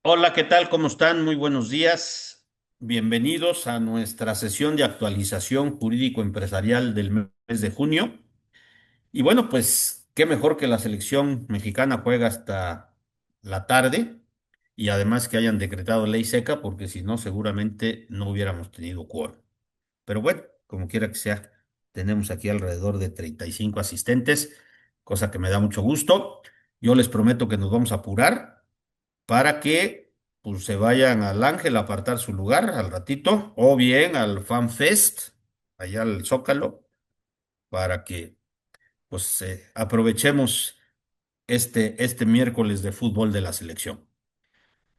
Hola, ¿qué tal? ¿Cómo están? Muy buenos días. Bienvenidos a nuestra sesión de actualización jurídico-empresarial del mes de junio. Y bueno, pues qué mejor que la selección mexicana juega hasta la tarde y además que hayan decretado ley seca, porque si no, seguramente no hubiéramos tenido quórum. Pero bueno, como quiera que sea, tenemos aquí alrededor de 35 asistentes, cosa que me da mucho gusto. Yo les prometo que nos vamos a apurar para que pues, se vayan al Ángel a apartar su lugar al ratito, o bien al Fan Fest, allá al Zócalo, para que pues aprovechemos este miércoles de fútbol de la selección.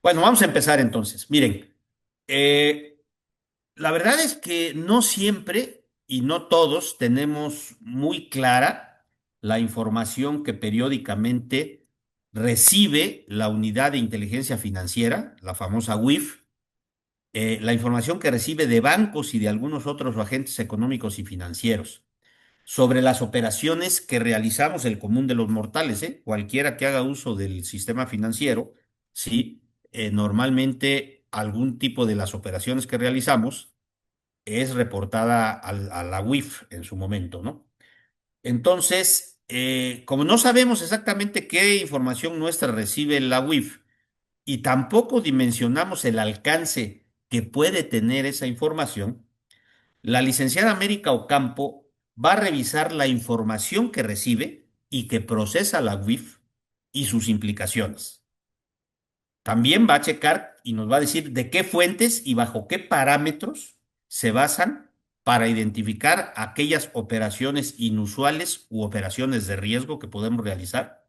Bueno, vamos a empezar entonces. Miren, eh, la verdad es que no siempre y no todos tenemos muy clara la información que periódicamente recibe la Unidad de Inteligencia Financiera, la famosa WIF, la información que recibe de bancos y de algunos otros agentes económicos y financieros sobre las operaciones que realizamos el común de los mortales, ¿eh? Cualquiera que haga uso del sistema financiero, sí, normalmente algún tipo de las operaciones que realizamos es reportada a la WIF en su momento, ¿no? Entonces, como no sabemos exactamente qué información nuestra recibe la WIF y tampoco dimensionamos el alcance que puede tener esa información, la licenciada América Ocampo va a revisar la información que recibe y que procesa la WIF y sus implicaciones. También va a checar y nos va a decir de qué fuentes y bajo qué parámetros se basan para identificar aquellas operaciones inusuales u operaciones de riesgo que podemos realizar,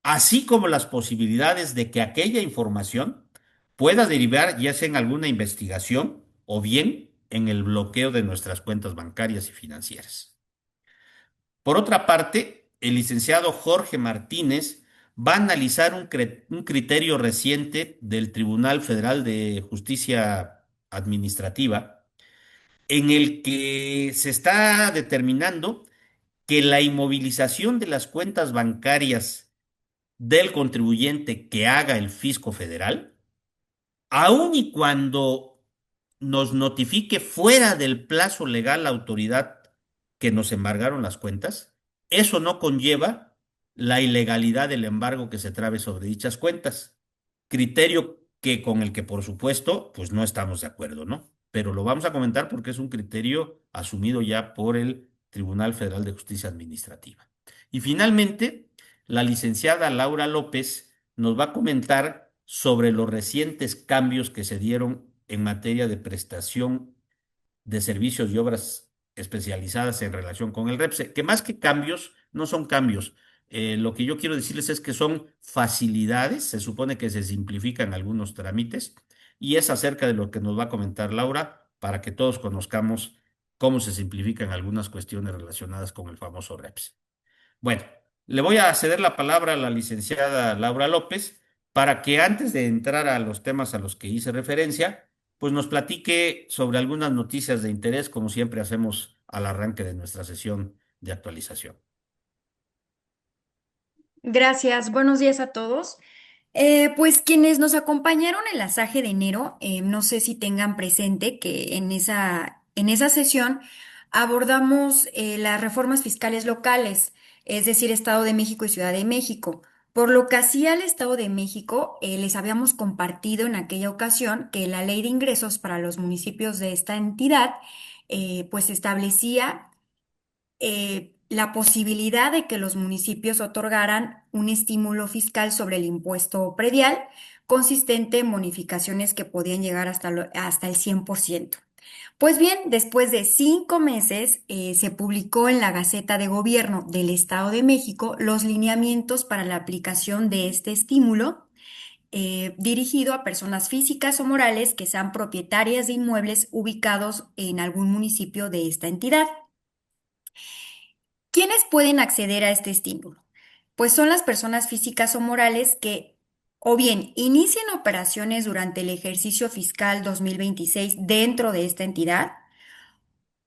así como las posibilidades de que aquella información pueda derivar ya sea en alguna investigación o bien en el bloqueo de nuestras cuentas bancarias y financieras. Por otra parte, el licenciado Jorge Martínez va a analizar un criterio reciente del Tribunal Federal de Justicia Administrativa en el que se está determinando que la inmovilización de las cuentas bancarias del contribuyente que haga el fisco federal, aun y cuando nos notifique fuera del plazo legal la autoridad que nos embargaron las cuentas, eso no conlleva la ilegalidad del embargo que se trabe sobre dichas cuentas. Criterio que con el que, por supuesto, pues no estamos de acuerdo, ¿no? Pero lo vamos a comentar porque es un criterio asumido ya por el Tribunal Federal de Justicia Administrativa. Y finalmente, la licenciada Laura López nos va a comentar sobre los recientes cambios que se dieron en materia de prestación de servicios y obras especializadas en relación con el REPSE, que más que cambios, no son cambios. Lo que yo quiero decirles es que son facilidades, se supone que se simplifican algunos trámites y es acerca de lo que nos va a comentar Laura para que todos conozcamos cómo se simplifican algunas cuestiones relacionadas con el famoso REPSE. Bueno, le voy a ceder la palabra a la licenciada Laura López para que antes de entrar a los temas a los que hice referencia, pues nos platique sobre algunas noticias de interés, como siempre hacemos al arranque de nuestra sesión de actualización. Gracias, buenos días a todos. Pues quienes nos acompañaron en la SAGE de enero, no sé si tengan presente que en esa sesión abordamos las reformas fiscales locales, es decir, Estado de México y Ciudad de México. Por lo que hacía el Estado de México, les habíamos compartido en aquella ocasión que la ley de ingresos para los municipios de esta entidad, pues establecía la posibilidad de que los municipios otorgaran un estímulo fiscal sobre el impuesto predial, consistente en bonificaciones que podían llegar hasta el 100%. Pues bien, después de 5 meses, se publicó en la Gaceta de Gobierno del Estado de México los lineamientos para la aplicación de este estímulo, dirigido a personas físicas o morales que sean propietarias de inmuebles ubicados en algún municipio de esta entidad. ¿Quiénes pueden acceder a este estímulo? Pues son las personas físicas o morales que o bien inicien operaciones durante el ejercicio fiscal 2026 dentro de esta entidad,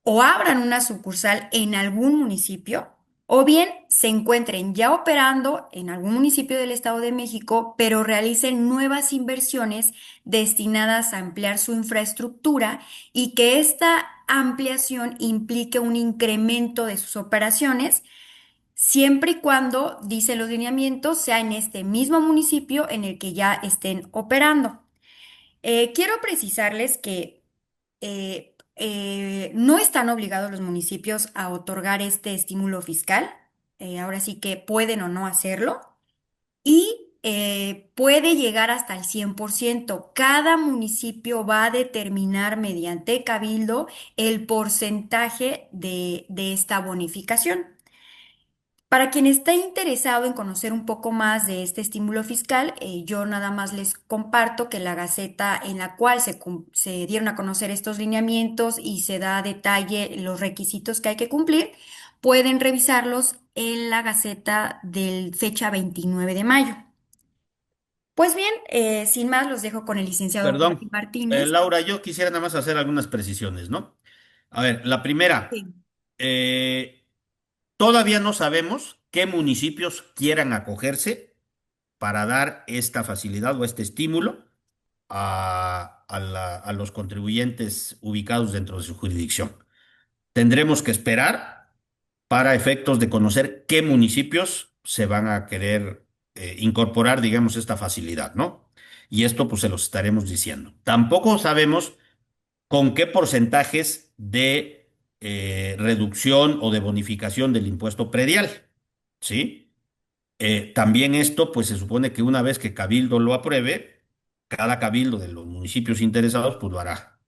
o abran una sucursal en algún municipio, o bien se encuentren ya operando en algún municipio del Estado de México, pero realicen nuevas inversiones destinadas a ampliar su infraestructura y que esta ampliación implique un incremento de sus operaciones, siempre y cuando, dice los lineamientos, sea en este mismo municipio en el que ya estén operando. Quiero precisarles que no están obligados los municipios a otorgar este estímulo fiscal. Ahora sí que pueden o no hacerlo. Y puede llegar hasta el 100%. Cada municipio va a determinar mediante cabildo el porcentaje de esta bonificación. Para quien esté interesado en conocer un poco más de este estímulo fiscal, yo nada más les comparto que la gaceta en la cual se dieron a conocer estos lineamientos y se da a detalle los requisitos que hay que cumplir, pueden revisarlos en la gaceta del fecha 29 de mayo. Pues bien, sin más, los dejo con el licenciado Jorge Perdón, Martínez. Laura, yo quisiera nada más hacer algunas precisiones, ¿no? A ver, la primera, Sí. eh, todavía no sabemos qué municipios quieran acogerse para dar esta facilidad o este estímulo a los contribuyentes ubicados dentro de su jurisdicción. Tendremos que esperar para efectos de conocer qué municipios se van a querer incorporar, digamos, esta facilidad, ¿no? Y esto pues se los estaremos diciendo. Tampoco sabemos con qué porcentajes de reducción o de bonificación del impuesto predial, ¿sí? También esto, pues se supone que una vez que Cabildo lo apruebe, cada cabildo de los municipios interesados, pues lo hará.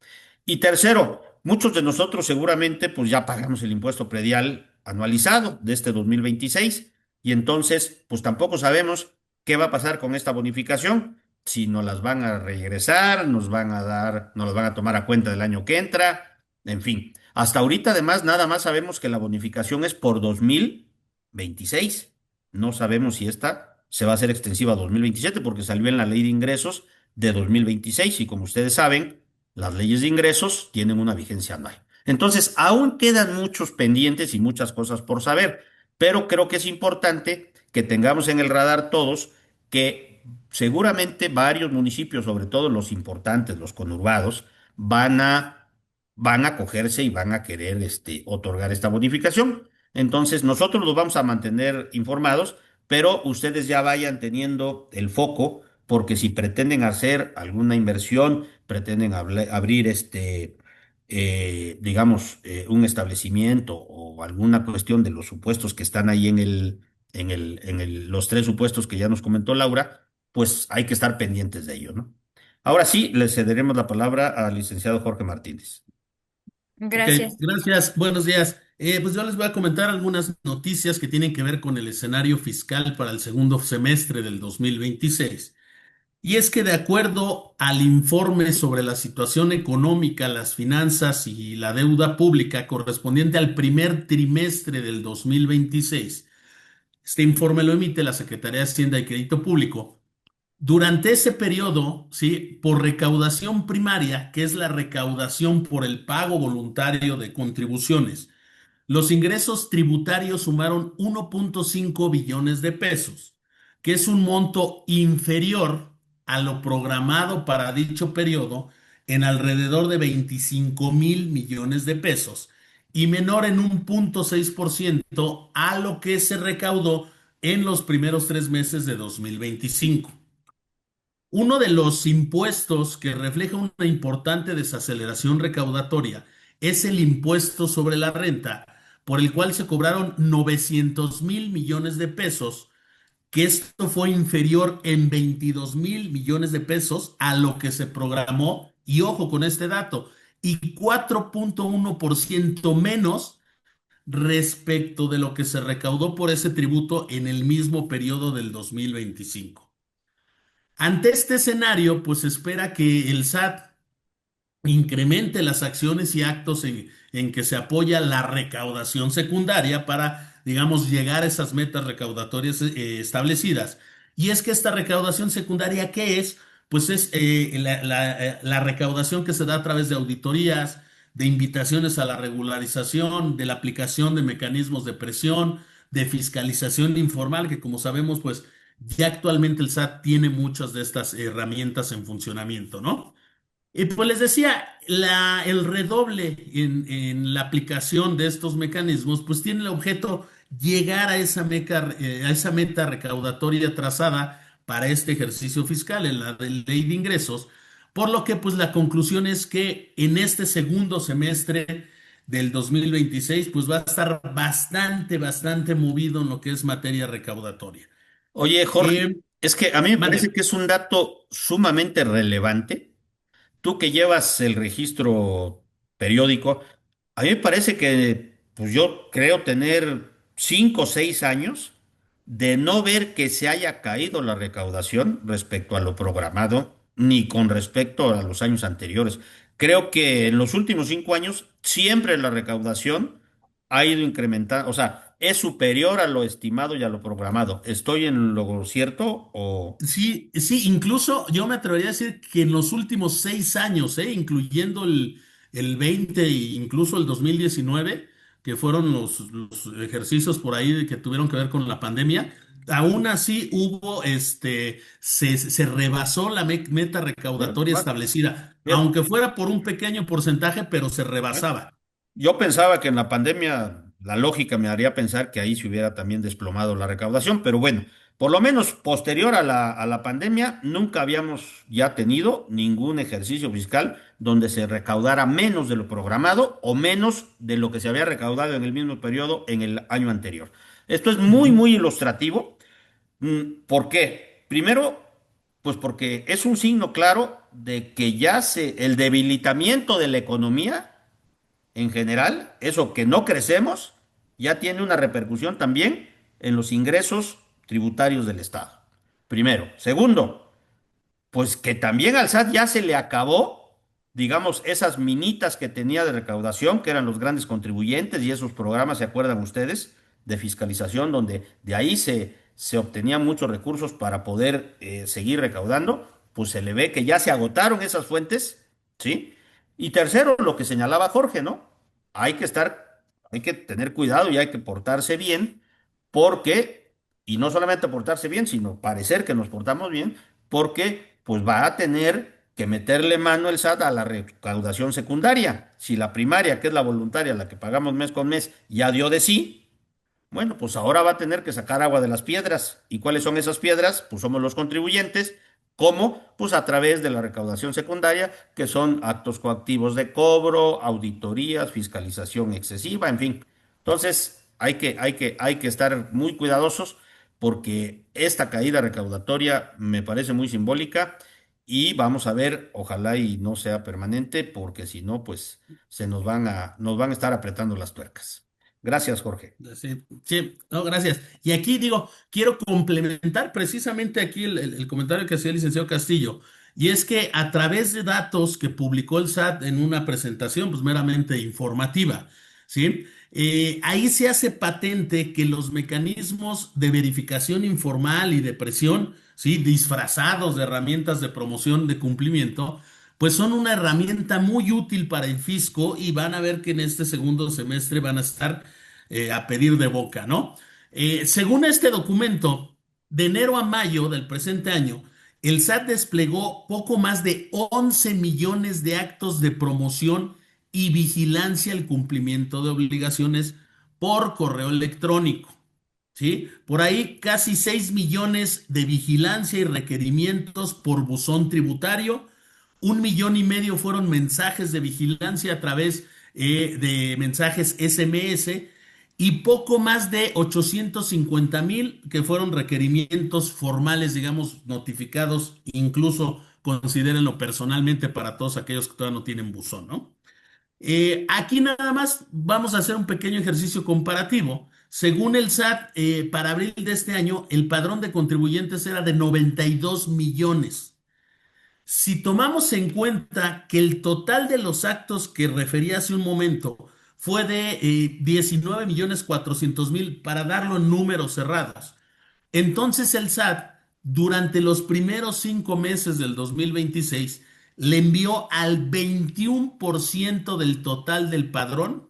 Y tercero, muchos de nosotros seguramente pues ya pagamos el impuesto predial anualizado de este 2026 y entonces pues tampoco sabemos qué va a pasar con esta bonificación, si nos las van a regresar, nos van a dar, nos las van a tomar a cuenta del año que entra, en fin. Hasta ahorita además nada más sabemos que la bonificación es por 2026. No sabemos si esta se va a hacer extensiva a 2027 porque salió en la ley de ingresos de 2026 y como ustedes saben, las leyes de ingresos tienen una vigencia anual. Entonces, aún quedan muchos pendientes y muchas cosas por saber, pero creo que es importante que tengamos en el radar todos que seguramente varios municipios, sobre todo los importantes, los conurbados, van a, van a acogerse y van a querer otorgar esta bonificación. Entonces, nosotros los vamos a mantener informados, pero ustedes ya vayan teniendo el foco, porque si pretenden hacer alguna inversión, pretenden abrir digamos, un establecimiento o alguna cuestión de los supuestos que están ahí los tres supuestos que ya nos comentó Laura, pues hay que estar pendientes de ello, ¿no? Ahora sí, le cederemos la palabra al licenciado Jorge Martínez. Ok, Gracias. gracias. Buenos días. Pues yo les voy a comentar algunas noticias que tienen que ver con el escenario fiscal para el segundo semestre del 2026. Y es que de acuerdo al informe sobre la situación económica, las finanzas y la deuda pública correspondiente al primer trimestre del 2026, este informe lo emite la Secretaría de Hacienda y Crédito Público. Durante ese periodo, ¿sí? Por recaudación primaria, que es la recaudación por el pago voluntario de contribuciones, los ingresos tributarios sumaron 1.5 billones de pesos, que es un monto inferior a lo programado para dicho periodo en alrededor de 25.000 millones de pesos y menor en un 0.6% a lo que se recaudó en los primeros 3 meses de 2025. Uno de los impuestos que refleja una importante desaceleración recaudatoria es el impuesto sobre la renta, por el cual se cobraron 900.000 millones de pesos, que esto fue inferior en 22.000 millones de pesos a lo que se programó, y ojo con este dato, y 4.1% menos respecto de lo que se recaudó por ese tributo en el mismo periodo del 2025. Ante este escenario, pues se espera que el SAT incremente las acciones y actos en que se apoya la recaudación secundaria para, digamos, llegar a esas metas recaudatorias establecidas. Y es que esta recaudación secundaria, ¿qué es? Pues es la recaudación que se da a través de auditorías, de invitaciones a la regularización, de la aplicación de mecanismos de presión, de fiscalización informal, que como sabemos, pues ya actualmente el SAT tiene muchas de estas herramientas en funcionamiento, ¿no? Y pues les decía, el redoble en la aplicación de estos mecanismos, pues tiene el objeto llegar a esa meta recaudatoria trazada para este ejercicio fiscal en la ley de ingresos, por lo que pues la conclusión es que en este segundo semestre del 2026 pues va a estar bastante movido en lo que es materia recaudatoria. Oye, Jorge, Eh, es que a mí me parece Mande. que es un dato sumamente relevante. Tú que llevas el registro periódico, a mí me parece que, pues yo creo tener 5 o 6 años de no ver que se haya caído la recaudación respecto a lo programado, ni con respecto a los años anteriores. Creo que en los últimos 5 años siempre la recaudación ha ido incrementando, o sea, es superior a lo estimado y a lo programado. ¿Estoy en lo cierto o...? Sí, sí, incluso yo me atrevería a decir que en los últimos 6 años, incluyendo el 20 e incluso el 2019, que fueron los ejercicios por ahí que tuvieron que ver con la pandemia, aún así se rebasó la meta recaudatoria Bueno, establecida, fíjate. aunque fuera por un pequeño porcentaje, pero se rebasaba. Yo pensaba que en la pandemia la lógica me haría pensar que ahí se hubiera también desplomado la recaudación, pero bueno, por lo menos posterior a la pandemia nunca habíamos ya tenido ningún ejercicio fiscal donde se recaudara menos de lo programado o menos de lo que se había recaudado en el mismo periodo en el año anterior. Esto es Ujú. muy ilustrativo. ¿Por qué? Primero, pues porque es un signo claro de que el debilitamiento de la economía en general, eso que no crecemos, ya tiene una repercusión también en los ingresos tributarios del Estado. Primero. Segundo, pues que también al SAT ya se le acabó, digamos, esas minitas que tenía de recaudación, que eran los grandes contribuyentes y esos programas, ¿se acuerdan ustedes? De fiscalización, donde de ahí se obtenían muchos recursos para poder seguir recaudando, pues se le ve que ya se agotaron esas fuentes, ¿sí? Y tercero, lo que señalaba Jorge, ¿no? Hay que hay que tener cuidado y hay que portarse bien, porque, y no solamente portarse bien, sino parecer que nos portamos bien, porque pues va a tener que meterle mano el SAT a la recaudación secundaria. Si la primaria, que es la voluntaria, la que pagamos mes con mes, ya dio de sí, bueno, pues ahora va a tener que sacar agua de las piedras. ¿Y cuáles son esas piedras? Pues somos los contribuyentes. ¿Cómo? Pues a través de la recaudación secundaria, que son actos coactivos de cobro, auditorías, fiscalización excesiva, en fin. Entonces, hay que estar muy cuidadosos porque esta caída recaudatoria me parece muy simbólica y vamos a ver, ojalá y no sea permanente, porque si no, pues nos van a estar apretando las tuercas. Gracias, Jorge. Sí, sí, no, gracias. Y aquí digo, quiero complementar precisamente aquí el comentario que hacía el licenciado Castillo, y es que a través de datos que publicó el SAT en una presentación, pues meramente informativa, ¿sí? Ahí se hace patente que los mecanismos de verificación informal y de presión, ¿sí? Disfrazados de herramientas de promoción de cumplimiento, pues son una herramienta muy útil para el fisco y van a ver que en este segundo semestre van a estar a pedir de boca, ¿no? Según este documento, de enero a mayo del presente año, el SAT desplegó poco más de 11 millones de actos de promoción y vigilancia al cumplimiento de obligaciones por correo electrónico. ¿Sí? Por ahí casi 6 millones de vigilancia y requerimientos por buzón tributario. 1,5 millones fueron mensajes de vigilancia a través de mensajes SMS y poco más de 850,000 que fueron requerimientos formales, digamos, notificados, incluso considérenlo personalmente para todos aquellos que todavía no tienen buzón, ¿no? Aquí nada más vamos a hacer un pequeño ejercicio comparativo. Según el SAT, para abril de este año, el padrón de contribuyentes era de 92 millones. Si tomamos en cuenta que el total de los actos que referí hace un momento fue de 19,400,000 para darlo en números cerrados, entonces el SAT durante los primeros 5 meses del 2026 le envió al 21% del total del padrón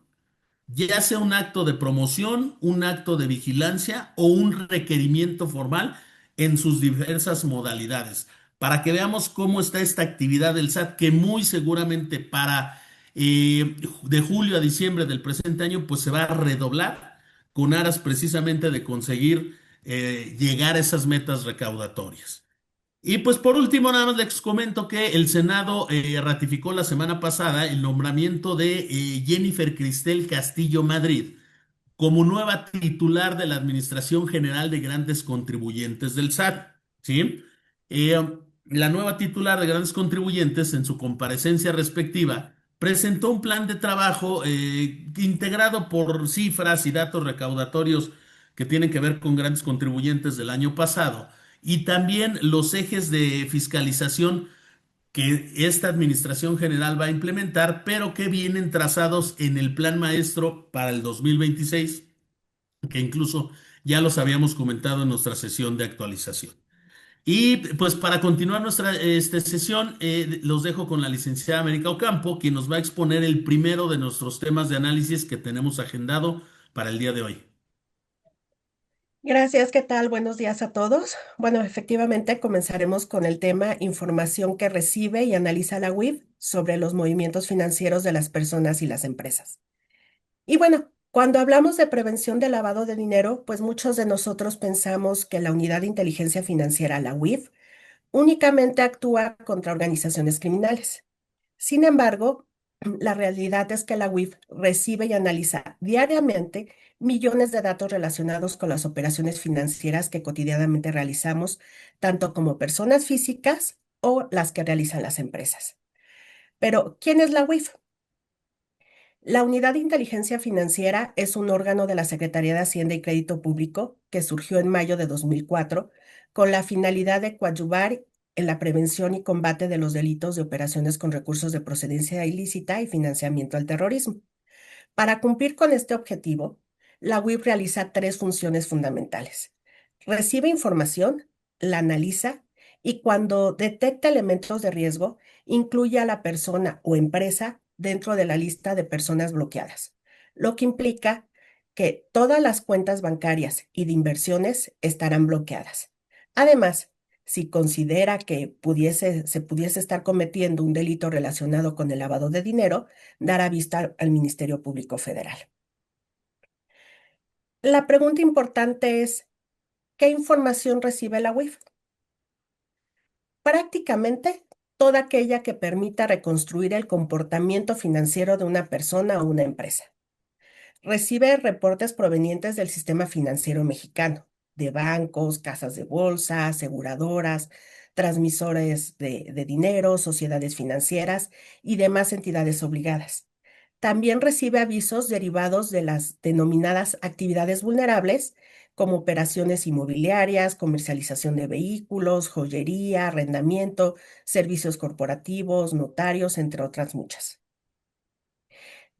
ya sea un acto de promoción, un acto de vigilancia o un requerimiento formal en sus diversas modalidades, para que veamos cómo está esta actividad del SAT, que muy seguramente para de julio a diciembre del presente año, pues se va a redoblar con aras precisamente de conseguir llegar a esas metas recaudatorias. Y pues por último, nada más les comento que el Senado ratificó la semana pasada el nombramiento de Jennifer Cristel Castillo Madrid como nueva titular de la Administración General de Grandes Contribuyentes del SAT, ¿sí? La nueva titular de Grandes Contribuyentes, en su comparecencia respectiva, presentó un plan de trabajo integrado por cifras y datos recaudatorios que tienen que ver con grandes contribuyentes del año pasado y también los ejes de fiscalización que esta Administración General va a implementar, pero que vienen trazados en el Plan Maestro para el 2026, que incluso ya los habíamos comentado en nuestra sesión de actualización. Y pues para continuar nuestra sesión, los dejo con la licenciada América Ocampo, quien nos va a exponer el primero de nuestros temas de análisis que tenemos agendado para el día de hoy. Gracias, ¿qué tal? Buenos días a todos. Bueno, efectivamente comenzaremos con el tema información que recibe y analiza la WIF sobre los movimientos financieros de las personas y las empresas. Y bueno, cuando hablamos de prevención de lavado de dinero, pues muchos de nosotros pensamos que la Unidad de Inteligencia Financiera, la WIF, únicamente actúa contra organizaciones criminales. Sin embargo, la realidad es que la WIF recibe y analiza diariamente millones de datos relacionados con las operaciones financieras que cotidianamente realizamos, tanto como personas físicas o las que realizan las empresas. Pero, ¿quién es la WIF? La Unidad de Inteligencia Financiera es un órgano de la Secretaría de Hacienda y Crédito Público que surgió en mayo de 2004 con la finalidad de coadyuvar en la prevención y combate de los delitos de operaciones con recursos de procedencia ilícita y financiamiento al terrorismo. Para cumplir con este objetivo, la WIF realiza tres funciones fundamentales. Recibe información, la analiza y cuando detecta elementos de riesgo, incluye a la persona o empresa dentro de la lista de personas bloqueadas, lo que implica que todas las cuentas bancarias y de inversiones estarán bloqueadas. Además, si considera que se pudiese estar cometiendo un delito relacionado con el lavado de dinero, dará vista al Ministerio Público Federal. La pregunta importante es, ¿qué información recibe la WIF? Prácticamente toda aquella que permita reconstruir el comportamiento financiero de una persona o una empresa. Recibe reportes provenientes del sistema financiero mexicano, de bancos, casas de bolsa, aseguradoras, transmisores de dinero, sociedades financieras y demás entidades obligadas. También recibe avisos derivados de las denominadas actividades vulnerables, como operaciones inmobiliarias, comercialización de vehículos, joyería, arrendamiento, servicios corporativos, notarios, entre otras muchas.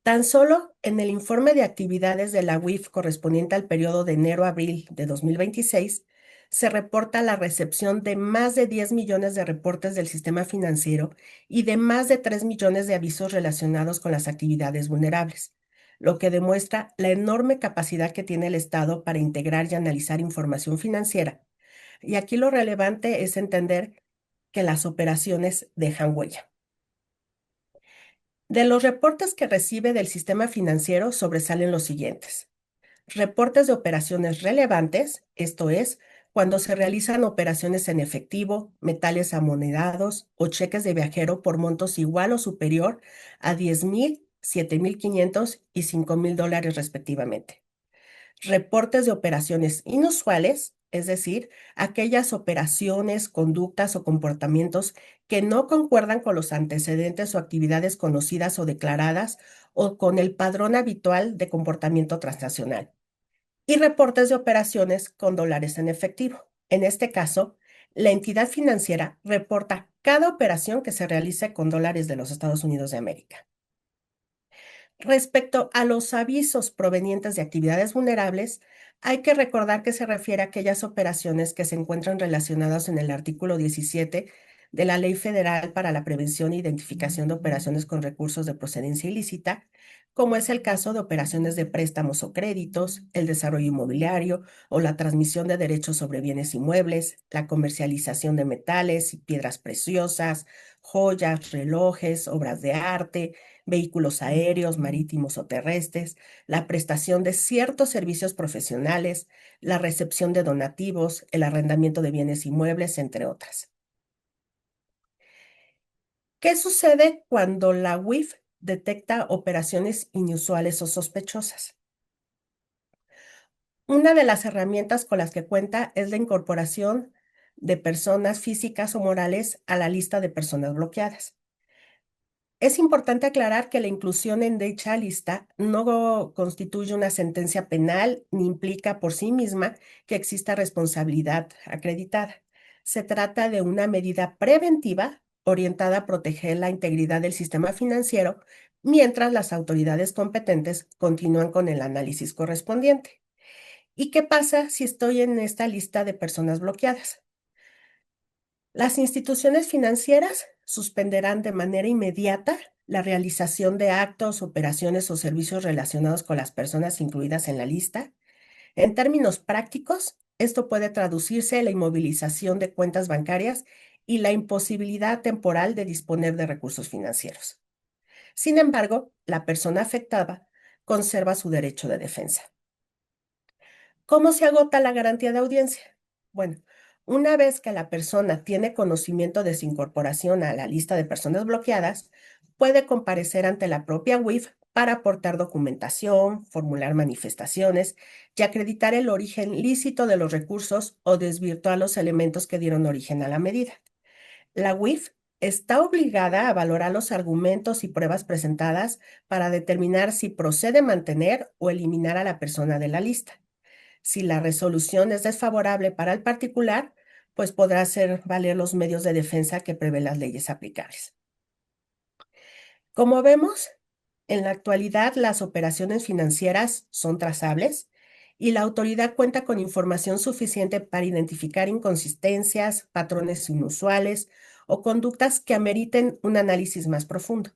Tan solo en el informe de actividades de la WIF correspondiente al periodo de enero a abril de 2026, se reporta la recepción de más de 10 millones de reportes del sistema financiero y de más de 3 millones de avisos relacionados con las actividades vulnerables, lo que demuestra la enorme capacidad que tiene el Estado para integrar y analizar información financiera. Y aquí lo relevante es entender que las operaciones dejan huella. De los reportes que recibe del sistema financiero sobresalen los siguientes. Reportes de operaciones relevantes, esto es, cuando se realizan operaciones en efectivo, metales amonedados o cheques de viajero por montos igual o superior a 10,000, 7,500 y 5,000 dólares respectivamente. Reportes de operaciones inusuales, es decir, aquellas operaciones, conductas o comportamientos que no concuerdan con los antecedentes o actividades conocidas o declaradas o con el padrón habitual de comportamiento transnacional. Y reportes de operaciones con dólares en efectivo. En este caso, la entidad financiera reporta cada operación que se realice con dólares de los Estados Unidos de América. Respecto a los avisos provenientes de actividades vulnerables, hay que recordar que se refiere a aquellas operaciones que se encuentran relacionadas en el artículo 17 de la Ley Federal para la Prevención e Identificación de Operaciones con Recursos de Procedencia Ilícita, como es el caso de operaciones de préstamos o créditos, el desarrollo inmobiliario o la transmisión de derechos sobre bienes inmuebles, la comercialización de metales y piedras preciosas, joyas, relojes, obras de arte, vehículos aéreos, marítimos o terrestres, la prestación de ciertos servicios profesionales, la recepción de donativos, el arrendamiento de bienes inmuebles, entre otras. ¿Qué sucede cuando la UIF detecta operaciones inusuales o sospechosas? Una de las herramientas con las que cuenta es la incorporación de personas físicas o morales a la lista de personas bloqueadas. Es importante aclarar que la inclusión en dicha lista no constituye una sentencia penal ni implica por sí misma que exista responsabilidad acreditada. Se trata de una medida preventiva orientada a proteger la integridad del sistema financiero mientras las autoridades competentes continúan con el análisis correspondiente. ¿Y qué pasa si estoy en esta lista de personas bloqueadas? Las instituciones financieras suspenderán de manera inmediata la realización de actos, operaciones o servicios relacionados con las personas incluidas en la lista. En términos prácticos, esto puede traducirse en la inmovilización de cuentas bancarias y la imposibilidad temporal de disponer de recursos financieros. Sin embargo, la persona afectada conserva su derecho de defensa. ¿Cómo se agota la garantía de audiencia? Bueno, una vez que la persona tiene conocimiento de su incorporación a la lista de personas bloqueadas, puede comparecer ante la propia UIF para aportar documentación, formular manifestaciones y acreditar el origen lícito de los recursos o desvirtuar los elementos que dieron origen a la medida. La UIF está obligada a valorar los argumentos y pruebas presentadas para determinar si procede mantener o eliminar a la persona de la lista. Si la resolución es desfavorable para el particular, pues podrá hacer valer los medios de defensa que prevén las leyes aplicables. Como vemos, en la actualidad las operaciones financieras son trazables y la autoridad cuenta con información suficiente para identificar inconsistencias, patrones inusuales o conductas que ameriten un análisis más profundo.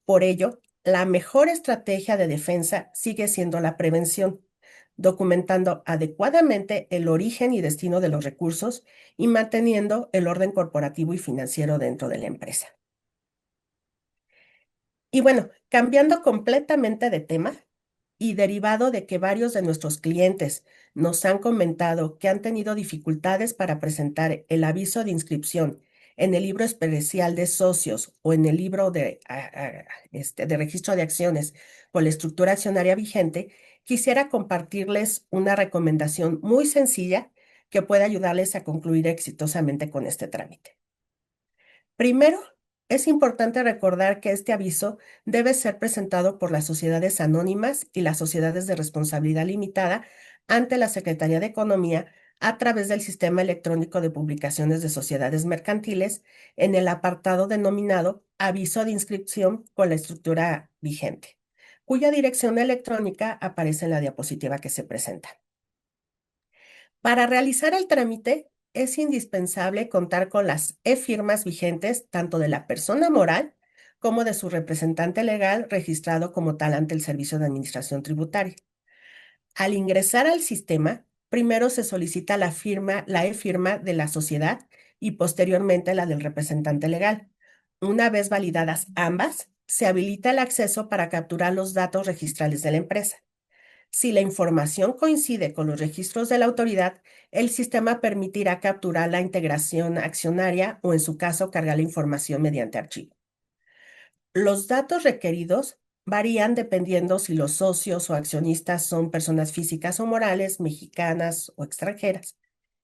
Por ello, la mejor estrategia de defensa sigue siendo la prevención, documentando adecuadamente el origen y destino de los recursos y manteniendo el orden corporativo y financiero dentro de la empresa. Y bueno, cambiando completamente de tema y derivado de que varios de nuestros clientes nos han comentado que han tenido dificultades para presentar el aviso de inscripción en el libro especial de socios o en el libro de registro de acciones con la estructura accionaria vigente, quisiera compartirles una recomendación muy sencilla que puede ayudarles a concluir exitosamente con este trámite. Primero, es importante recordar que este aviso debe ser presentado por las sociedades anónimas y las sociedades de responsabilidad limitada ante la Secretaría de Economía a través del Sistema Electrónico de Publicaciones de Sociedades Mercantiles en el apartado denominado Aviso de inscripción con la estructura vigente, cuya dirección electrónica aparece en la diapositiva que se presenta. Para realizar el trámite, es indispensable contar con las e-firmas vigentes tanto de la persona moral como de su representante legal registrado como tal ante el Servicio de Administración Tributaria. Al ingresar al sistema, primero se solicita la e-firma de la sociedad y posteriormente la del representante legal. Una vez validadas ambas, se habilita el acceso para capturar los datos registrales de la empresa. Si la información coincide con los registros de la autoridad, el sistema permitirá capturar la integración accionaria o, en su caso, cargar la información mediante archivo. Los datos requeridos varían dependiendo si los socios o accionistas son personas físicas o morales, mexicanas o extranjeras.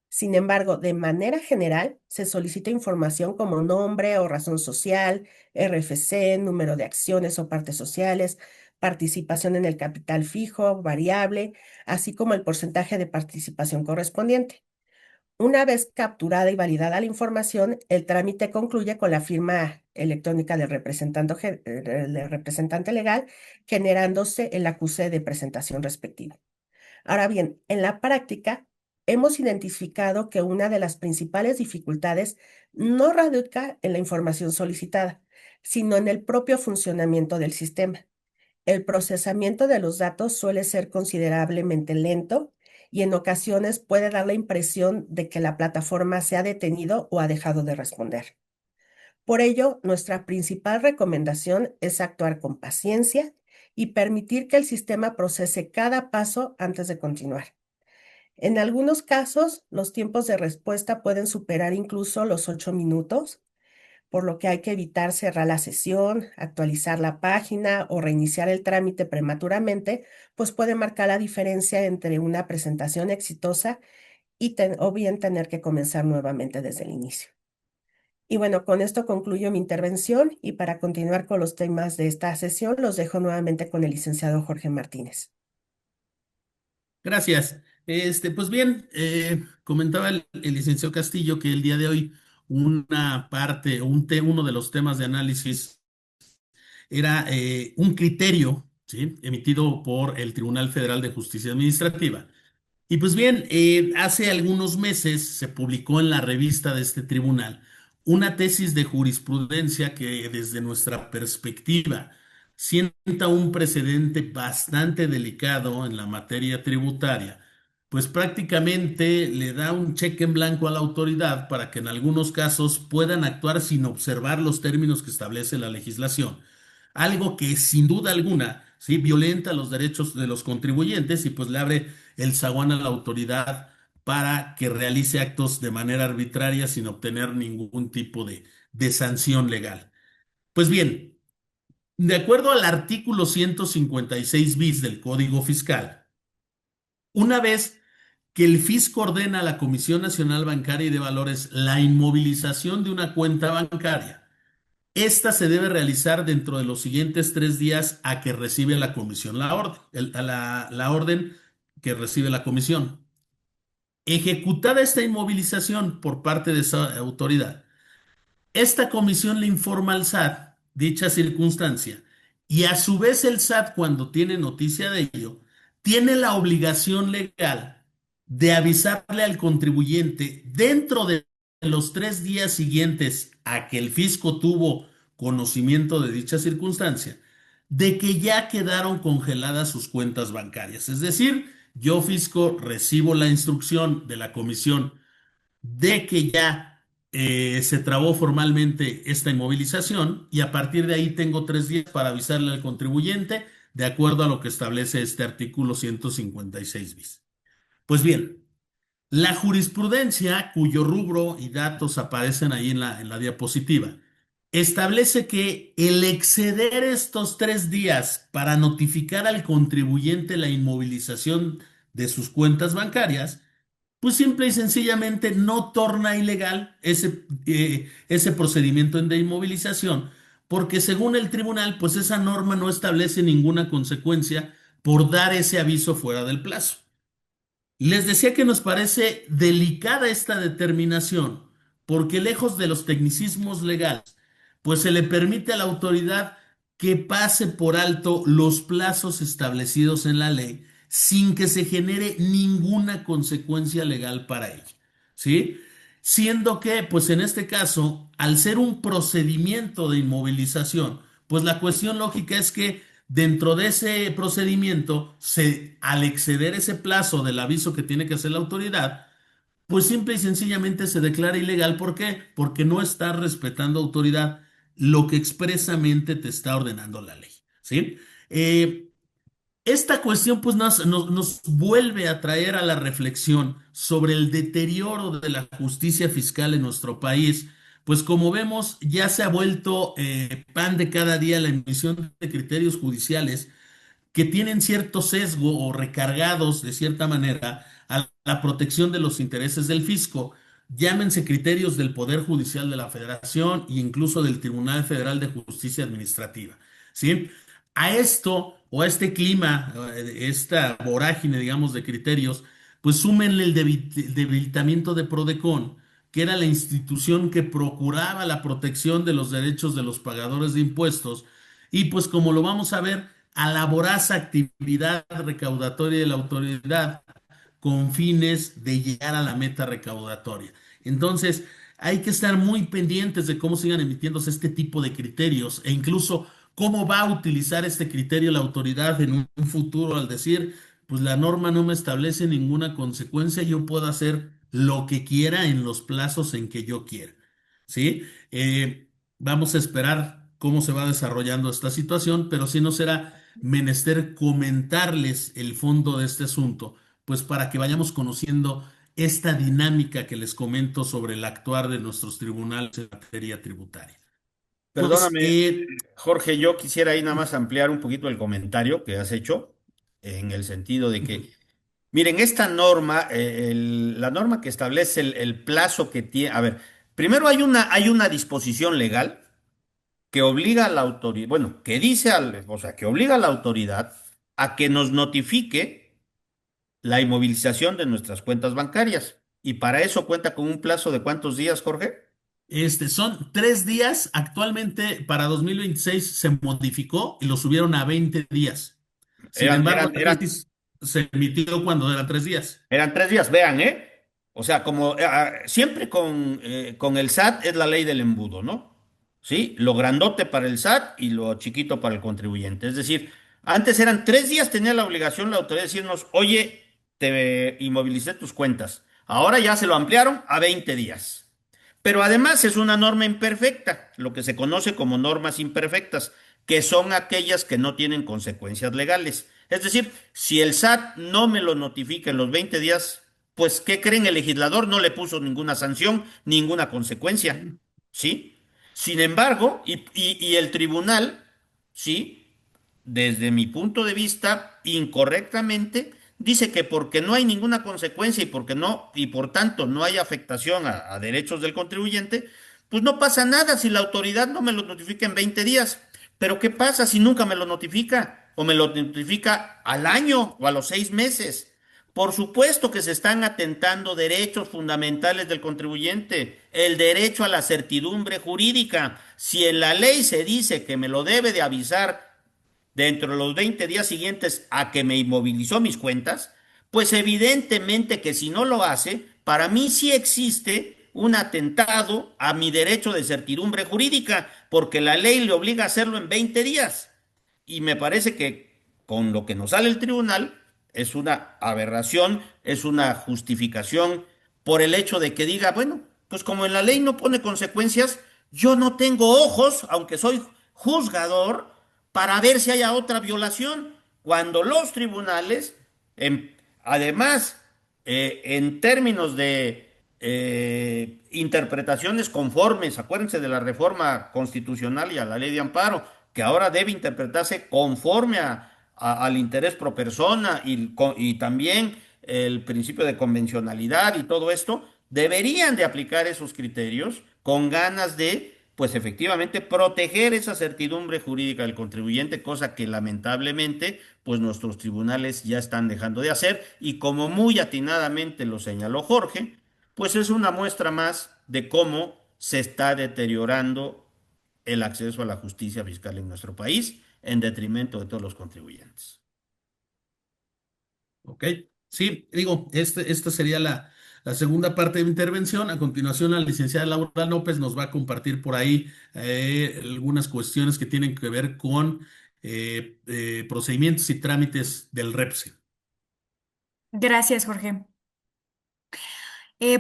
Sin embargo, de manera general, se solicita información como nombre o razón social, RFC, número de acciones o partes sociales, participación en el capital fijo, variable, así como el porcentaje de participación correspondiente. Una vez capturada y validada la información, el trámite concluye con la firma electrónica del representante legal, generándose el acuse de presentación respectivo. Ahora bien, en la práctica, hemos identificado que una de las principales dificultades no radica en la información solicitada, sino en el propio funcionamiento del sistema. El procesamiento de los datos suele ser considerablemente lento y en ocasiones puede dar la impresión de que la plataforma se ha detenido o ha dejado de responder. Por ello, nuestra principal recomendación es actuar con paciencia y permitir que el sistema procese cada paso antes de continuar. En algunos casos, los tiempos de respuesta pueden superar incluso los 8 minutos, por lo que hay que evitar cerrar la sesión, actualizar la página o reiniciar el trámite prematuramente, pues puede marcar la diferencia entre una presentación exitosa o bien tener que comenzar nuevamente desde el inicio. Y bueno, con esto concluyo mi intervención y para continuar con los temas de esta sesión, los dejo nuevamente con el licenciado Jorge Martínez. Gracias. Pues bien, comentaba el licenciado Castillo que el día de hoy una parte, uno de los temas de análisis era un criterio, ¿sí?, emitido por el Tribunal Federal de Justicia Administrativa. Y pues bien, hace algunos meses se publicó en la revista de este tribunal una tesis de jurisprudencia que desde nuestra perspectiva sienta un precedente bastante delicado en la materia tributaria, pues prácticamente le da un cheque en blanco a la autoridad para que en algunos casos puedan actuar sin observar los términos que establece la legislación, algo que sin duda alguna, ¿sí?, violenta los derechos de los contribuyentes y pues le abre el zaguán a la autoridad para que realice actos de manera arbitraria sin obtener ningún tipo de sanción legal. Pues bien, de acuerdo al artículo 156 bis del Código Fiscal, una vez que el fisco ordena a la Comisión Nacional Bancaria y de Valores la inmovilización de una cuenta bancaria, esta se debe realizar dentro de los siguientes 3 días a que recibe la comisión la orden, la orden que recibe la comisión. Ejecutada esta inmovilización por parte de esa autoridad, esta comisión le informa al SAT dicha circunstancia y a su vez el SAT, cuando tiene noticia de ello, tiene la obligación legal de avisarle al contribuyente dentro de los 3 días siguientes a que el fisco tuvo conocimiento de dicha circunstancia, de que ya quedaron congeladas sus cuentas bancarias. Es decir, yo fisco recibo la instrucción de la comisión de que ya se trabó formalmente esta inmovilización y a partir de ahí tengo 3 días para avisarle al contribuyente de acuerdo a lo que establece este artículo 156 bis. Pues bien, la jurisprudencia cuyo rubro y datos aparecen ahí en la diapositiva establece que el exceder estos 3 días para notificar al contribuyente la inmovilización de sus cuentas bancarias pues simple y sencillamente no torna ilegal ese procedimiento de inmovilización, porque según el tribunal, pues esa norma no establece ninguna consecuencia por dar ese aviso fuera del plazo. Les decía que nos parece delicada esta determinación, porque lejos de los tecnicismos legales, pues se le permite a la autoridad que pase por alto los plazos establecidos en la ley sin que se genere ninguna consecuencia legal para ella, ¿sí? Siendo que, pues en este caso, al ser un procedimiento de inmovilización, pues la cuestión lógica es que dentro de ese procedimiento, al exceder ese plazo del aviso que tiene que hacer la autoridad, pues simple y sencillamente se declara ilegal. ¿Por qué? Porque no está respetando autoridad lo que expresamente te está ordenando la ley, ¿sí? Esta cuestión pues nos vuelve a traer a la reflexión sobre el deterioro de la justicia fiscal en nuestro país, pues como vemos ya se ha vuelto pan de cada día la emisión de criterios judiciales que tienen cierto sesgo o recargados de cierta manera a la protección de los intereses del fisco. Llámense criterios del Poder Judicial de la Federación e incluso del Tribunal Federal de Justicia Administrativa, ¿sí? A esto o a este clima, esta vorágine, digamos, de criterios, pues súmenle el debilitamiento de Prodecon, que era la institución que procuraba la protección de los derechos de los pagadores de impuestos, y pues como lo vamos a ver, a la voraz actividad recaudatoria de la autoridad, con fines de llegar a la meta recaudatoria. Entonces, hay que estar muy pendientes de cómo sigan emitiéndose este tipo de criterios e incluso cómo va a utilizar este criterio la autoridad en un futuro al decir, pues la norma no me establece ninguna consecuencia, yo puedo hacer lo que quiera en los plazos en que yo quiera. ¿Sí? Vamos a esperar cómo se va desarrollando esta situación, pero si no será menester comentarles el fondo de este asunto, pues para que vayamos conociendo esta dinámica que les comento sobre el actuar de nuestros tribunales en materia tributaria. Pues, Perdóname, Jorge, yo quisiera ahí nada más ampliar un poquito el comentario que has hecho, en el sentido de ujú, que, miren, esta norma, la norma que establece el plazo que tiene, a ver, primero hay una disposición legal que obliga a la autoridad, bueno, que dice o sea, que obliga a la autoridad a que nos notifique la inmovilización de nuestras cuentas bancarias. Y para eso cuenta con un plazo de ¿cuántos días, Jorge? son 3 días. Actualmente para 2026 se modificó y lo subieron a 20 días. Sin Eran, embargo, eran, la eran tesis se emitió cuando eran 3 días. Eran 3 días, vean, ¿eh? O sea, como siempre con el SAT es la ley del embudo, ¿no? ¿Sí? Lo grandote para el SAT y lo chiquito para el contribuyente. Es decir, antes eran 3 días, tenía la obligación la autoridad de decirnos, oye, te inmovilicé tus cuentas. Ahora ya se lo ampliaron a 20 días. Pero además es una norma imperfecta, lo que se conoce como normas imperfectas, que son aquellas que no tienen consecuencias legales. Es decir, si el SAT no me lo notifica en los 20 días, pues ¿qué creen? El legislador no le puso ninguna sanción, ninguna consecuencia. ¿Sí? Sin embargo, y el tribunal, ¿sí? Desde mi punto de vista, incorrectamente, dice que porque no hay ninguna consecuencia y porque no, y por tanto no hay afectación a derechos del contribuyente, pues no pasa nada si la autoridad no me lo notifica en 20 días. Pero ¿qué pasa si nunca me lo notifica? O me lo notifica al año o a los 6 meses. Por supuesto que se están atentando derechos fundamentales del contribuyente, el derecho a la certidumbre jurídica. Si en la ley se dice que me lo debe de avisar dentro de los 20 días siguientes a que me inmovilizó mis cuentas, pues evidentemente que si no lo hace, para mí sí existe un atentado a mi derecho de certidumbre jurídica, porque la ley le obliga a hacerlo en 20 días. Y me parece que con lo que nos sale el tribunal es una aberración, es una justificación por el hecho de que diga, bueno, pues como en la ley no pone consecuencias, yo no tengo ojos, aunque soy juzgador, para ver si haya otra violación, cuando los tribunales, además, en términos de interpretaciones conformes, acuérdense de la reforma constitucional y a la ley de amparo, que ahora debe interpretarse conforme al interés pro persona y también el principio de convencionalidad y todo esto, deberían de aplicar esos criterios con ganas de, pues efectivamente, proteger esa certidumbre jurídica del contribuyente, cosa que lamentablemente, pues nuestros tribunales ya están dejando de hacer y como muy atinadamente lo señaló Jorge, pues es una muestra más de cómo se está deteriorando el acceso a la justicia fiscal en nuestro país en detrimento de todos los contribuyentes. ¿Ok? Sí, digo, esta sería la segunda parte de mi intervención. A continuación, la licenciada Laura López nos va a compartir por ahí algunas cuestiones que tienen que ver con procedimientos y trámites del REPSE. Gracias, Jorge.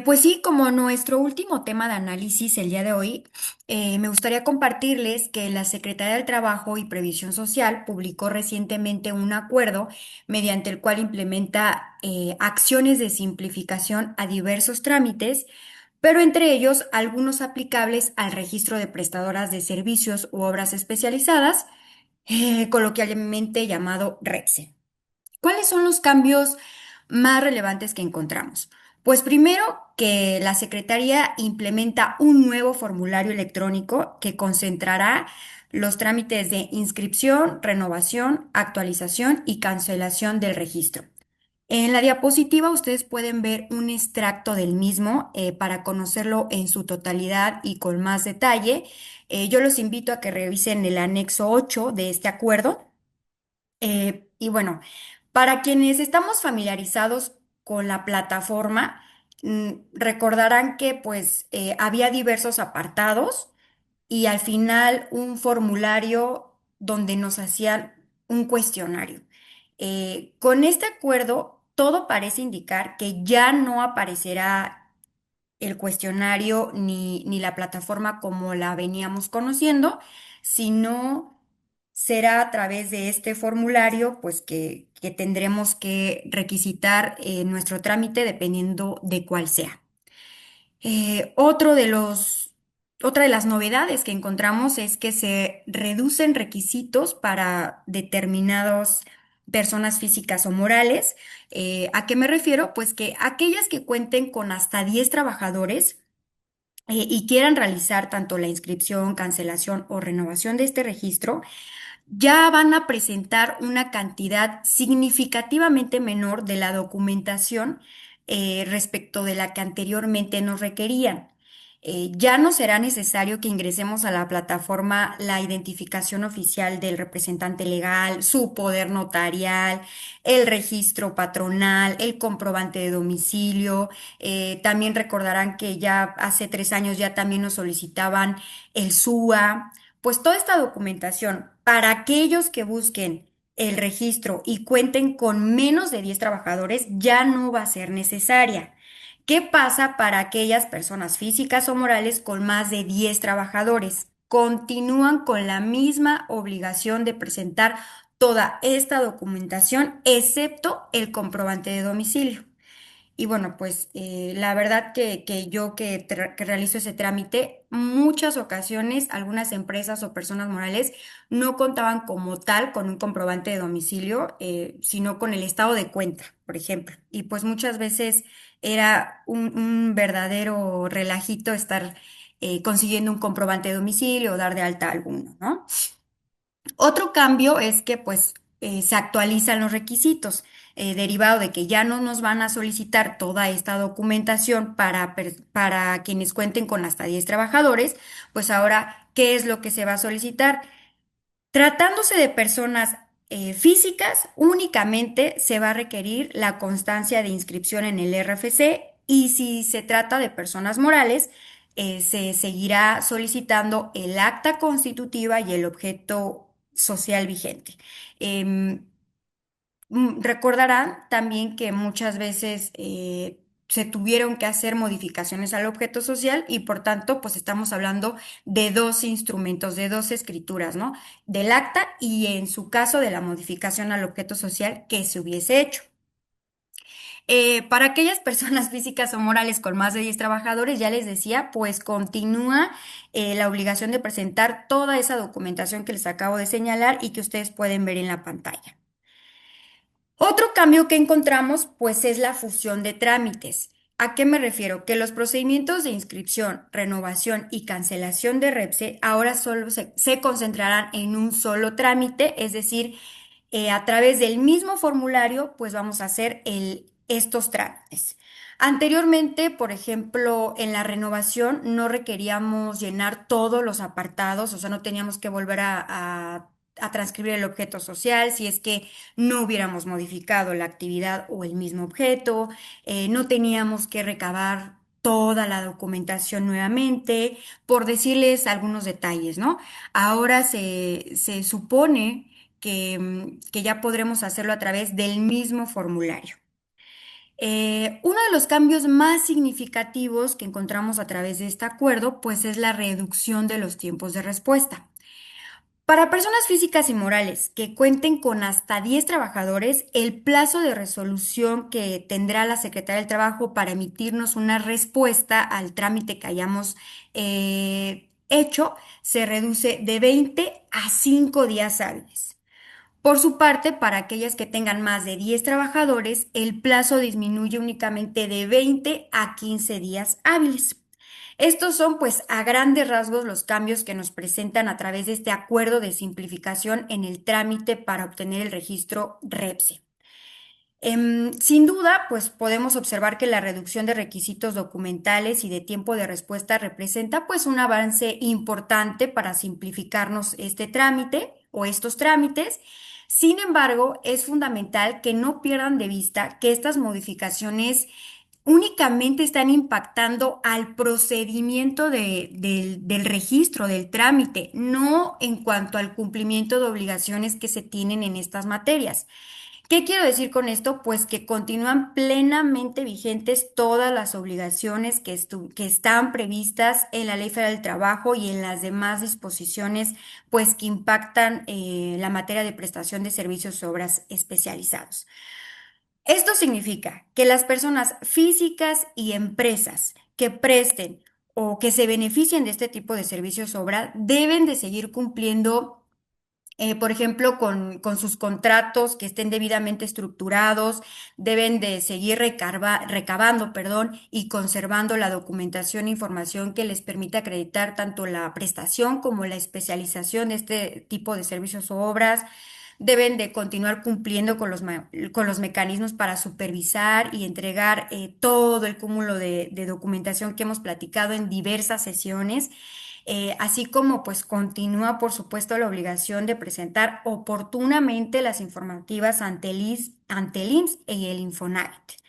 Pues sí, como nuestro último tema de análisis el día de hoy, me gustaría compartirles que la Secretaría del Trabajo y Previsión Social publicó recientemente un acuerdo mediante el cual implementa acciones de simplificación a diversos trámites, pero entre ellos algunos aplicables al registro de prestadoras de servicios u obras especializadas, coloquialmente llamado REPSE. ¿Cuáles son los cambios más relevantes que encontramos? Pues primero que la Secretaría implementa un nuevo formulario electrónico que concentrará los trámites de inscripción, renovación, actualización y cancelación del registro. En la diapositiva ustedes pueden ver un extracto del mismo para conocerlo en su totalidad y con más detalle. Yo los invito a que revisen el anexo 8 de este acuerdo. Y bueno, para quienes estamos familiarizados con la plataforma, recordarán que pues había diversos apartados y al final un formulario donde nos hacían un cuestionario. Con este acuerdo, todo parece indicar que ya no aparecerá el cuestionario ni la plataforma como la veníamos conociendo, sino será a través de este formulario, pues que tendremos que requisitar nuestro trámite dependiendo de cuál sea. Otra de las novedades que encontramos es que se reducen requisitos para determinadas personas físicas o morales. ¿A qué me refiero? Pues que aquellas que cuenten con hasta 10 trabajadores y quieran realizar tanto la inscripción, cancelación o renovación de este registro, ya van a presentar una cantidad significativamente menor de la documentación respecto de la que anteriormente nos requerían. Ya no será necesario que ingresemos a la plataforma la identificación oficial del representante legal, su poder notarial, el registro patronal, el comprobante de domicilio. También recordarán que ya hace 3 años ya también nos solicitaban el SUA. Pues toda esta documentación para aquellos que busquen el registro y cuenten con menos de 10 trabajadores ya no va a ser necesaria. ¿Qué pasa para aquellas personas físicas o morales con más de 10 trabajadores? Continúan con la misma obligación de presentar toda esta documentación, excepto el comprobante de domicilio. Y bueno, pues la verdad que yo que realizo ese trámite, muchas ocasiones algunas empresas o personas morales no contaban como tal con un comprobante de domicilio, sino con el estado de cuenta, por ejemplo. Y pues muchas veces era un verdadero relajito estar consiguiendo un comprobante de domicilio o dar de alta a alguno, ¿no? Otro cambio es que pues se actualizan los requisitos, derivado de que ya no nos van a solicitar toda esta documentación para quienes cuenten con hasta 10 trabajadores, pues ahora, ¿qué es lo que se va a solicitar? Tratándose de personas físicas, únicamente se va a requerir la constancia de inscripción en el RFC y si se trata de personas morales, se seguirá solicitando el acta constitutiva y el objeto social vigente. Em, Recordarán también que muchas veces se tuvieron que hacer modificaciones al objeto social y por tanto, pues estamos hablando de dos instrumentos, de dos escrituras, ¿no? Del acta y en su caso de la modificación al objeto social que se hubiese hecho. Para aquellas personas físicas o morales con más de 10 trabajadores, ya les decía, pues continúa la obligación de presentar toda esa documentación que les acabo de señalar y que ustedes pueden ver en la pantalla. Otro cambio que encontramos, pues, es la fusión de trámites. ¿A qué me refiero? Que los procedimientos de inscripción, renovación y cancelación de REPSE ahora solo se concentrarán en un solo trámite, es decir, a través del mismo formulario, pues vamos a hacer estos trámites. Anteriormente, por ejemplo, en la renovación no requeríamos llenar todos los apartados, o sea, no teníamos que volver a transcribir el objeto social si es que no hubiéramos modificado la actividad o el mismo objeto, no teníamos que recabar toda la documentación nuevamente, por decirles algunos detalles, ¿no? Ahora se supone que ya podremos hacerlo a través del mismo formulario. Uno de los cambios más significativos que encontramos a través de este acuerdo, pues es la reducción de los tiempos de respuesta. Para personas físicas y morales que cuenten con hasta 10 trabajadores, el plazo de resolución que tendrá la Secretaría del Trabajo para emitirnos una respuesta al trámite que hayamos hecho se reduce de 20 a 5 días hábiles. Por su parte, para aquellas que tengan más de 10 trabajadores, el plazo disminuye únicamente de 20 a 15 días hábiles. Estos son, pues, a grandes rasgos los cambios que nos presentan a través de este acuerdo de simplificación en el trámite para obtener el registro REPSE. Sin duda, pues podemos observar que la reducción de requisitos documentales y de tiempo de respuesta representa pues un avance importante para simplificarnos este trámite o estos trámites. Sin embargo, es fundamental que no pierdan de vista que estas modificaciones únicamente están impactando al procedimiento del registro, del trámite, no en cuanto al cumplimiento de obligaciones que se tienen en estas materias. ¿Qué quiero decir con esto? Pues que continúan plenamente vigentes todas las obligaciones que están previstas en la Ley Federal del Trabajo y en las demás disposiciones, pues que impactan la materia de prestación de servicios o obras especializados. Esto significa que las personas físicas y empresas que presten o que se beneficien de este tipo de servicios o obra deben de seguir cumpliendo, por ejemplo, con sus contratos que estén debidamente estructurados, deben de seguir recabando, perdón, y conservando la documentación e información que les permita acreditar tanto la prestación como la especialización de este tipo de servicios o obras. Deben de continuar cumpliendo con los mecanismos para supervisar y entregar todo el cúmulo de documentación que hemos platicado en diversas sesiones, así como pues continúa por supuesto la obligación de presentar oportunamente las informativas ante el IMSS y el Infonavit.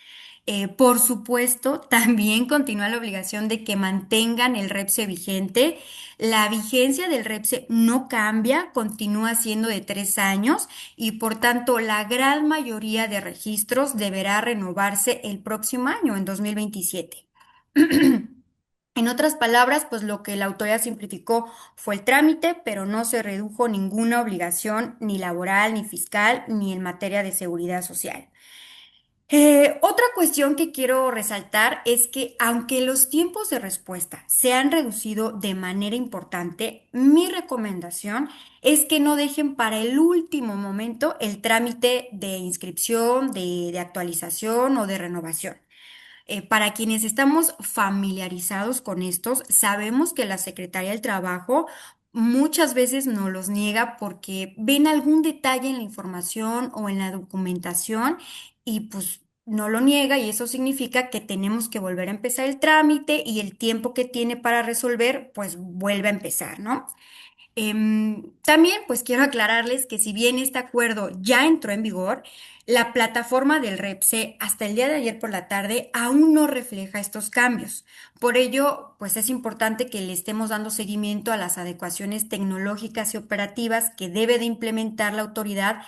Por supuesto, también continúa la obligación de que mantengan el REPSE vigente. La vigencia del REPSE no cambia, continúa siendo de 3 años y por tanto la gran mayoría de registros deberá renovarse el próximo año, en 2027. En otras palabras, pues lo que la autoridad simplificó fue el trámite, pero no se redujo ninguna obligación ni laboral, ni fiscal, ni en materia de seguridad social. Otra cuestión que quiero resaltar es que aunque los tiempos de respuesta se han reducido de manera importante, mi recomendación es que no dejen para el último momento el trámite de inscripción, de actualización o de renovación. Para quienes estamos familiarizados con estos, sabemos que la Secretaría del Trabajo muchas veces nos los niega porque ven algún detalle en la información o en la documentación y pues no lo niega, y eso significa que tenemos que volver a empezar el trámite y el tiempo que tiene para resolver pues vuelve a empezar, ¿no? También pues quiero aclararles que si bien este acuerdo ya entró en vigor, la plataforma del REPSE hasta el día de ayer por la tarde aún no refleja estos cambios. Por ello, pues es importante que le estemos dando seguimiento a las adecuaciones tecnológicas y operativas que debe de implementar la autoridad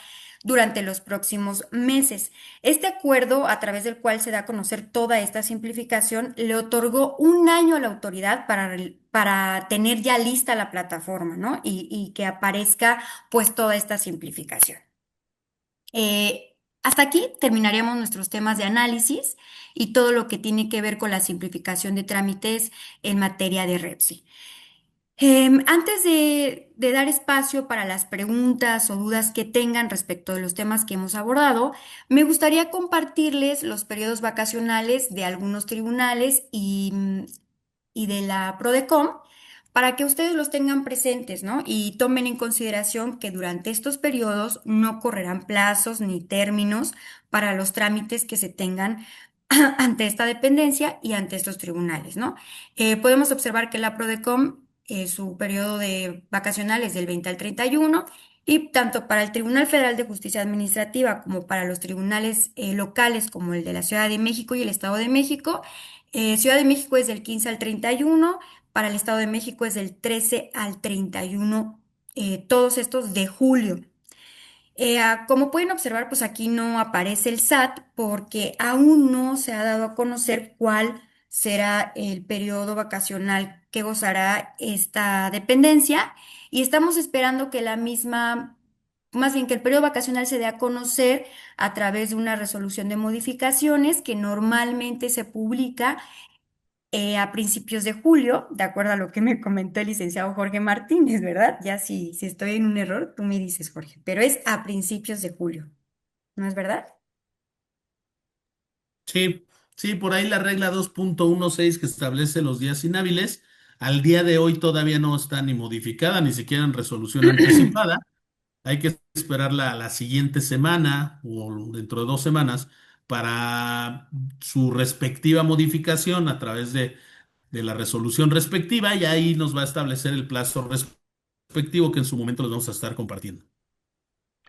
durante los próximos meses. Este acuerdo, a través del cual se da a conocer toda esta simplificación, le otorgó un año a la autoridad para tener ya lista la plataforma, ¿no? Y que aparezca pues toda esta simplificación. Hasta aquí terminaríamos nuestros temas de análisis y todo lo que tiene que ver con la simplificación de trámites en materia de REPSI. Antes de dar espacio para las preguntas o dudas que tengan respecto de los temas que hemos abordado, me gustaría compartirles los periodos vacacionales de algunos tribunales y de la PRODECOM para que ustedes los tengan presentes, ¿no? Y tomen en consideración que durante estos periodos no correrán plazos ni términos para los trámites que se tengan ante esta dependencia y ante estos tribunales, ¿no? Podemos observar que la PRODECOM, su periodo de vacacional es del 20 al 31 y tanto para el Tribunal Federal de Justicia Administrativa como para los tribunales locales como el de la Ciudad de México y el Estado de México, Ciudad de México es del 15 al 31, para el Estado de México es del 13 al 31, todos estos de julio. Como pueden observar, pues aquí no aparece el SAT porque aún no se ha dado a conocer cuál será el periodo vacacional que gozará esta dependencia y estamos esperando que la misma, más bien que el periodo vacacional se dé a conocer a través de una resolución de modificaciones que normalmente se publica a principios de julio, de acuerdo a lo que me comentó el licenciado Jorge Martínez, ¿verdad? Ya si estoy en un error, tú me dices, Jorge, pero es a principios de julio, ¿no es verdad? Sí, sí, por ahí la regla 2.16 que establece los días inhábiles, al día de hoy todavía no está ni modificada, ni siquiera en resolución anticipada. Hay que esperar la siguiente semana o dentro de 2 semanas para su respectiva modificación a través de la resolución respectiva, y ahí nos va a establecer el plazo respectivo que en su momento les vamos a estar compartiendo.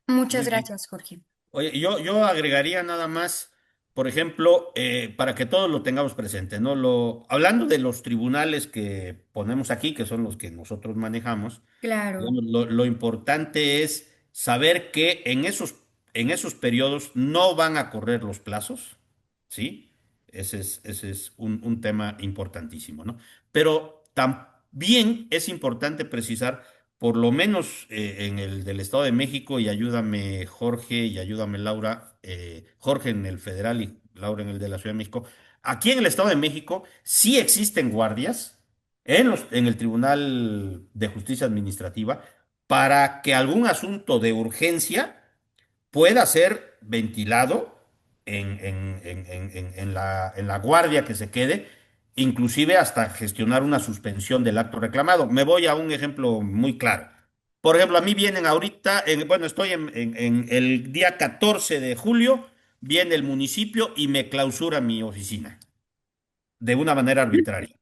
Muchas Muy bien. gracias, Jorge. Oye, yo agregaría nada más, por ejemplo, para que todos lo tengamos presente, ¿no? Hablando de los tribunales que ponemos aquí, que son los que nosotros manejamos, Claro. digamos, lo importante es saber que en esos periodos no van a correr los plazos, ¿sí? Ese es un tema importantísimo, ¿no? Pero también es importante precisar, por lo menos en el del Estado de México, y ayúdame Jorge y ayúdame Laura, Jorge en el federal y Laura en el de la Ciudad de México, aquí en el Estado de México sí existen guardias en el Tribunal de Justicia Administrativa para que algún asunto de urgencia pueda ser ventilado en la guardia que se quede, inclusive hasta gestionar una suspensión del acto reclamado. Me voy a un ejemplo muy claro. Por ejemplo, a mí vienen ahorita, bueno, estoy en el día 14 de julio, viene el municipio y me clausura mi oficina de una manera arbitraria.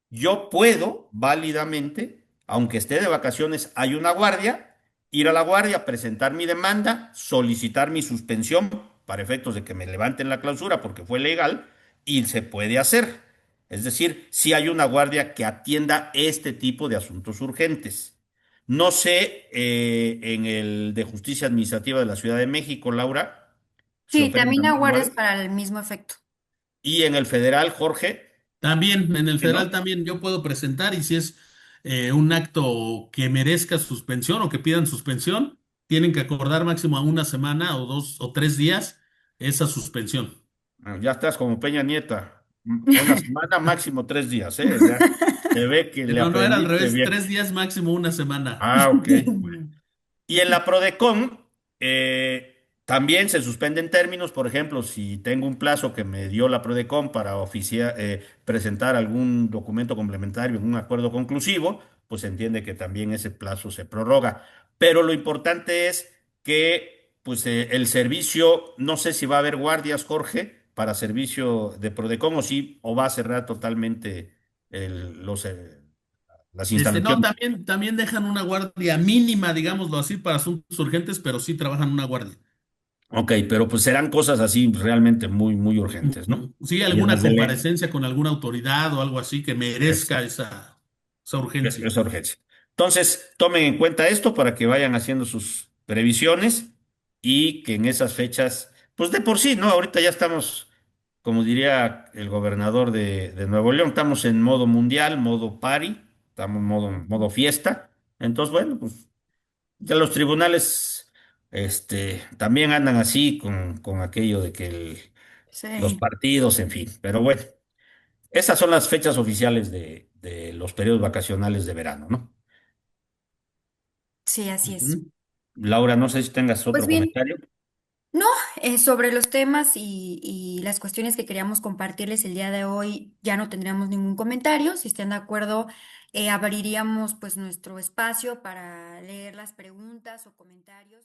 Yo puedo válidamente, aunque esté de vacaciones, hay una guardia, ir a la guardia, presentar mi demanda, solicitar mi suspensión para efectos de que me levanten la clausura porque fue legal y se puede hacer. Es decir, si hay una guardia que atienda este tipo de asuntos urgentes. No sé, en el de Justicia Administrativa de la Ciudad de México, Laura, se Sí, operan también también aguardas guardias. para el mismo efecto. Y en el federal, Jorge, También en el federal ¿no? también yo puedo presentar y si es un acto que merezca suspensión o que pidan suspensión, tienen que acordar máximo a una semana o 2 o 3 días esa suspensión. Ya estás como Peña Nieta. Una semana, máximo 3 días, ¿eh? Ya se ve que le No, no era al aprendiste revés, bien. 3 días máximo una semana. Ah, ok. Bueno. Y en la Prodecon también se suspenden términos. Por ejemplo, si tengo un plazo que me dio la Prodecon para presentar algún documento complementario en un acuerdo conclusivo, pues se entiende que también ese plazo se prorroga. Pero lo importante es que pues, el servicio, no sé si va a haber guardias, Jorge, para servicio de Prodecon o sí, o va a cerrar totalmente las No, instalaciones. también dejan una guardia mínima, digámoslo así, para asuntos urgentes, pero sí trabajan una guardia. Ok, pero pues serán cosas así realmente muy, muy urgentes, ¿no? Ujú. Sí, Y en alguna las de ley. comparecencia con alguna autoridad o algo así que merezca Exacto, esa urgencia. esa urgencia. Entonces, tomen en cuenta esto para que vayan haciendo sus previsiones y que en esas fechas, pues de por sí, ¿no? Ahorita ya estamos, como diría el gobernador de Nuevo León, estamos en modo mundial, modo party, estamos en modo fiesta. Entonces, bueno, pues ya los tribunales, también andan así con aquello de que los Sí, partidos, en fin. Pero bueno, esas son las fechas oficiales de los periodos vacacionales de verano, ¿no? sí, así es. Ujú. Laura, no sé si tengas Pues otro bien, comentario. no, sobre los temas y las cuestiones que queríamos compartirles el día de hoy, ya no tendríamos ningún comentario. Si están de acuerdo, abriríamos pues nuestro espacio para leer las preguntas o comentarios.